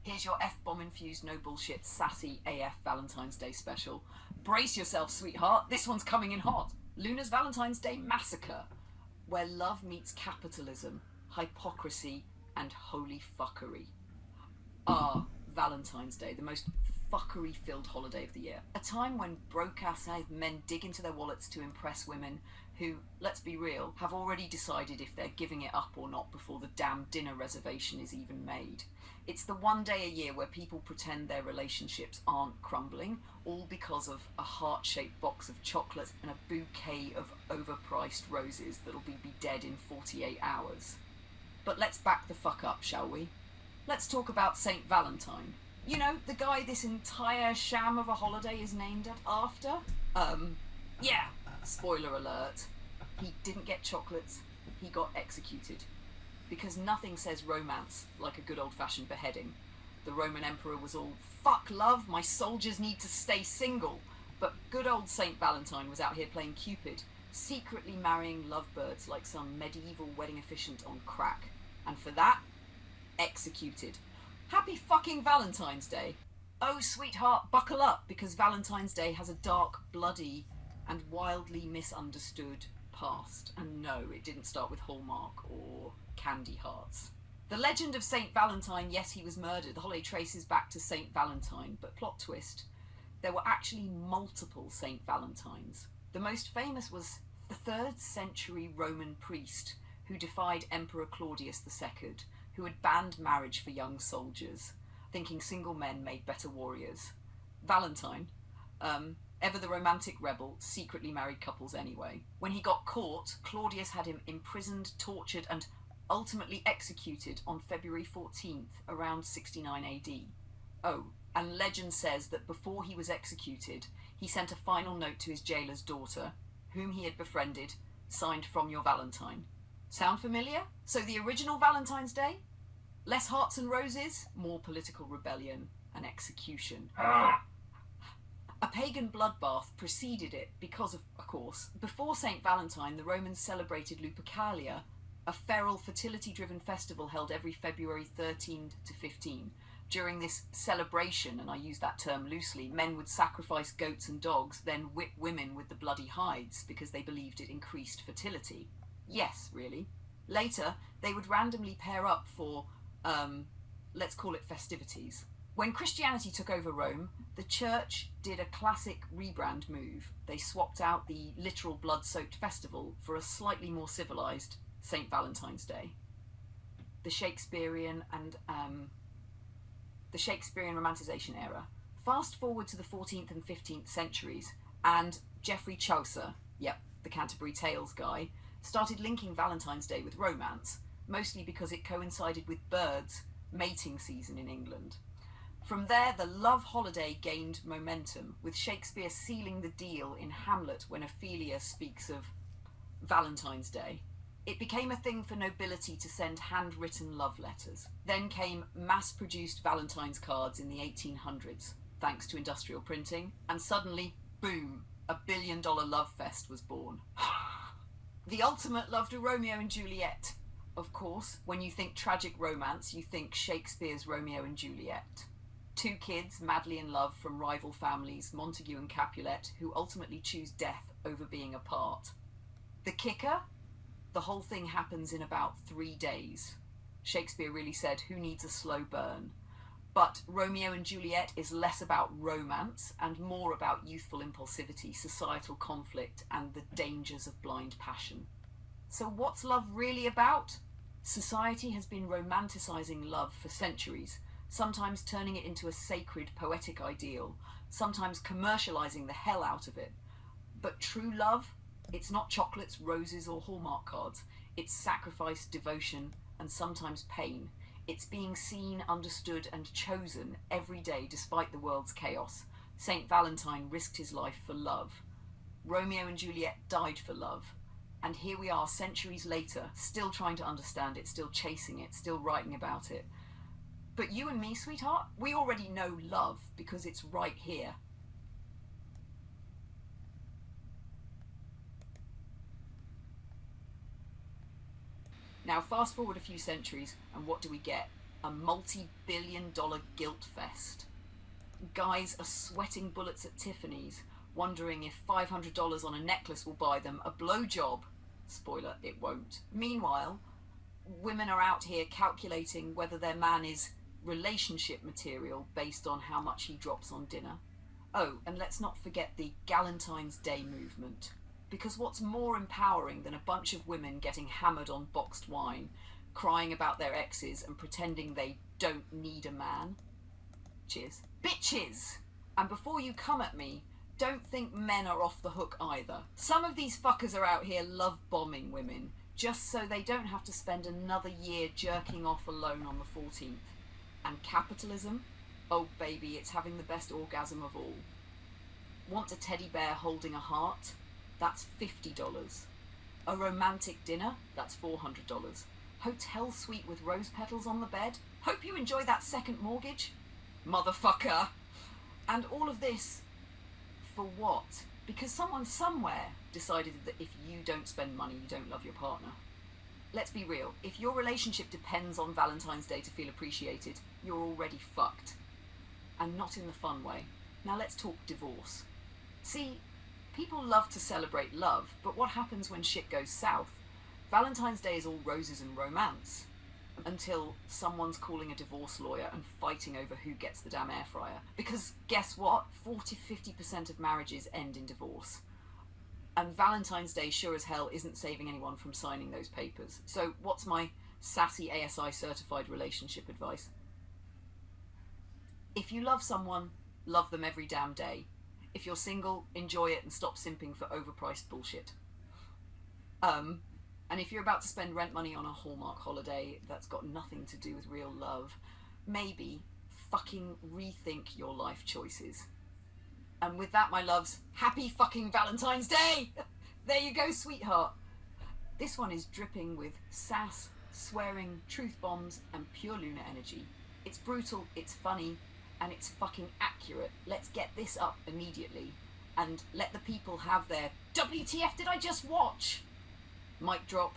Here's your F-bomb infused no bullshit sassy AF Valentine's Day special. Brace yourself, sweetheart. This one's coming in hot. Luna's Valentine's Day Massacre, where love meets capitalism, hypocrisy, and holy fuckery. Valentine's Day, the most fuckery-filled holiday of the year. A time when broke-ass men dig into their wallets to impress women who, let's be real, have already decided if they're giving it up or not before the damn dinner reservation is even made. It's the one day a year where people pretend their relationships aren't crumbling, all because of a heart-shaped box of chocolates and a bouquet of overpriced roses that'll be dead in 48 hours. But let's back the fuck up, shall we? Let's talk about Saint Valentine. You know, the guy this entire sham of a holiday is named after? Yeah, spoiler alert. He didn't get chocolates, he got executed. Because nothing says romance like a good old-fashioned beheading. The Roman emperor was all, fuck love, my soldiers need to stay single. But good old Saint Valentine was out here playing Cupid, secretly marrying lovebirds like some medieval wedding officiant on crack. And for that, executed. Happy fucking Valentine's Day. Oh, sweetheart, buckle up, because Valentine's Day has a dark, bloody, and wildly misunderstood past. And no, it didn't start with Hallmark or candy hearts. The legend of Saint Valentine, yes, he was murdered. The holiday traces back to Saint Valentine, but plot twist, there were actually multiple Saint Valentines. The most famous was the 3rd century Roman priest who defied Emperor Claudius II, who had banned marriage for young soldiers, thinking single men made better warriors. Valentine, ever the romantic rebel, secretly married couples anyway. When he got caught, Claudius had him imprisoned, tortured, and ultimately executed on February 14th, around 69 AD. Oh, and legend says that before he was executed, he sent a final note to his jailer's daughter, whom he had befriended, signed "From your Valentine." Sound familiar? So the original Valentine's Day? Less hearts and roses, more political rebellion and execution. A pagan bloodbath preceded it because of course, before Saint Valentine, the Romans celebrated Lupercalia, a feral fertility-driven festival held every February 13 to 15. During this celebration, and I use that term loosely, men would sacrifice goats and dogs, then whip women with the bloody hides because they believed it increased fertility. Yes, really. Later, they would randomly pair up for, let's call it festivities. When Christianity took over Rome, the church did a classic rebrand move. They swapped out the literal blood-soaked festival for a slightly more civilized Saint Valentine's Day. The Shakespearean romanticization era. Fast forward to the 14th and 15th centuries, and Geoffrey Chaucer, yep, the Canterbury Tales guy, started linking Valentine's Day with romance, mostly because it coincided with birds' mating season in England. From there, the love holiday gained momentum, with Shakespeare sealing the deal in Hamlet when Ophelia speaks of Valentine's Day. It became a thing for nobility to send handwritten love letters. Then came mass-produced Valentine's cards in the 1800s, thanks to industrial printing, and suddenly, boom, a billion-dollar love fest was born. The ultimate love to Romeo and Juliet. Of course, when you think tragic romance, you think Shakespeare's Romeo and Juliet. 2 kids madly in love from rival families, Montague and Capulet, who ultimately choose death over being apart. The kicker? The whole thing happens in about 3 days. Shakespeare really said, who needs a slow burn? But Romeo and Juliet is less about romance and more about youthful impulsivity, societal conflict, and the dangers of blind passion. So what's love really about? Society has been romanticizing love for centuries, sometimes turning it into a sacred, poetic ideal, sometimes commercializing the hell out of it. But true love? It's not chocolates, roses, or Hallmark cards. It's sacrifice, devotion, and sometimes pain. It's being seen, understood, and chosen every day despite the world's chaos. Saint Valentine risked his life for love. Romeo and Juliet died for love. And here we are, centuries later, still trying to understand it, still chasing it, still writing about it. But you and me, sweetheart, we already know love because it's right here. Now, fast forward a few centuries, and what do we get? a multi-billion-dollar guilt fest. Guys are sweating bullets at Tiffany's, wondering if $500 on a necklace will buy them a blowjob. Spoiler, it won't. Meanwhile, women are out here calculating whether their man is relationship material based on how much he drops on dinner. Oh, and let's not forget the Galentine's Day movement. Because what's more empowering than a bunch of women getting hammered on boxed wine, crying about their exes and pretending they don't need a man? Cheers. Bitches! And before you come at me, don't think men are off the hook either. Some of these fuckers are out here love bombing women, just so they don't have to spend another year jerking off alone on the 14th. And capitalism? Oh baby, it's having the best orgasm of all. Want a teddy bear holding a heart? That's $50. A romantic dinner? That's $400. Hotel suite with rose petals on the bed? Hope you enjoy that second mortgage, motherfucker. And all of this for what? Because someone somewhere decided that if you don't spend money, you don't love your partner. Let's be real, if your relationship depends on Valentine's Day to feel appreciated, you're already fucked. And not in the fun way. Now let's talk divorce. See, people love to celebrate love, but what happens when shit goes south? Valentine's Day is all roses and romance. Until someone's calling a divorce lawyer and fighting over who gets the damn air fryer. Because guess what? 40-50% of marriages end in divorce. And Valentine's Day sure as hell isn't saving anyone from signing those papers. So what's my sassy ASI certified relationship advice? If you love someone, love them every damn day. If you're single, enjoy it and stop simping for overpriced bullshit. And if you're about to spend rent money on a Hallmark holiday that's got nothing to do with real love, maybe fucking rethink your life choices. And with that, my loves, happy fucking Valentine's Day! There you go, sweetheart. This one is dripping with sass, swearing, truth bombs, and pure Luna energy. It's brutal, it's funny, and it's fucking accurate. Let's get this up immediately and let the people have their WTF did I just watch? Mic drop,